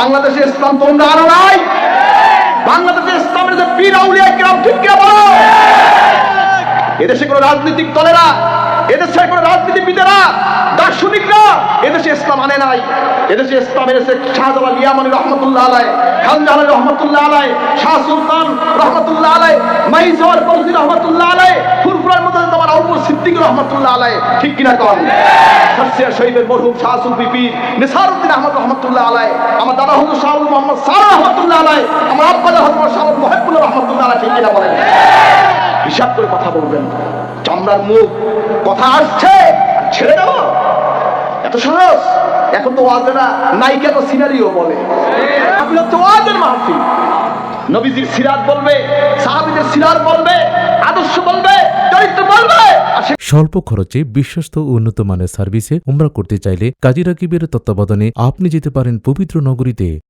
বাংলাদেশে ইসলাম তোমরা আনো নাই। বাংলাদেশে ইসলামের যে পীর আউলিয়া কিরাম, ঠিক কি বলো? এদেশে কোন রাজনৈতিক দলেরা, এদেশের কোন রাজনীতিবিদেরা, দার্শনিকরা এদেশে ইসলাম আনে নাই। এদেশে ইসলাম এনেছে শাহজালাল ইয়ামানি রহমতুল্লাহ আলাই, খান জাহান রহমতুল্লাহ আলাই, শাহ সুলতান রহমতুল্লাহ আলাই, মাইজওয়ার কৌজি রহমতুল্লাহ আলাই, ফুরফুরার মধ্যে তোমার আবু সিদ্দিক রহমতুল্লাহ আলাই, ঠিক কিনা কন? শাসিয়া শহীদের মরহুম শাহ সুফি পীর নিসারউদ্দিন আহমদ রহমতুল্লাহ আলাই, আমার দাদা হুজুর শাহ মোহাম্মদ সারা রহমতুল্লাহ আলাই, আমার আব্বা হযরত শাহ মুহিবুল্লাহ রহমতুল্লাহ আলাই, ঠিক কিনা বলেন? হিসাব করে কথা বলবেন। চামড়ার মুখ, কথা আসছে ছেড়ে দাও, এত সহজ? এখন তো ওয়াজেরা নায়িকা তো সিনারিও বলে, আপনি তো ওয়াজের মাহফিল। নবীজির সিরাত বলবে, সাহাবীদের সিরাত বলবে, আদর্শ বলবে, চরিত্র বলবে। স্বল্প খরচে বিশ্বস্ত ও উন্নত মানের সার্ভিসে উমরা করতে চাইলে কাজী রাকিবের তত্ত্বাবধানে আপনি যেতে পারেন পবিত্র নগরীতে।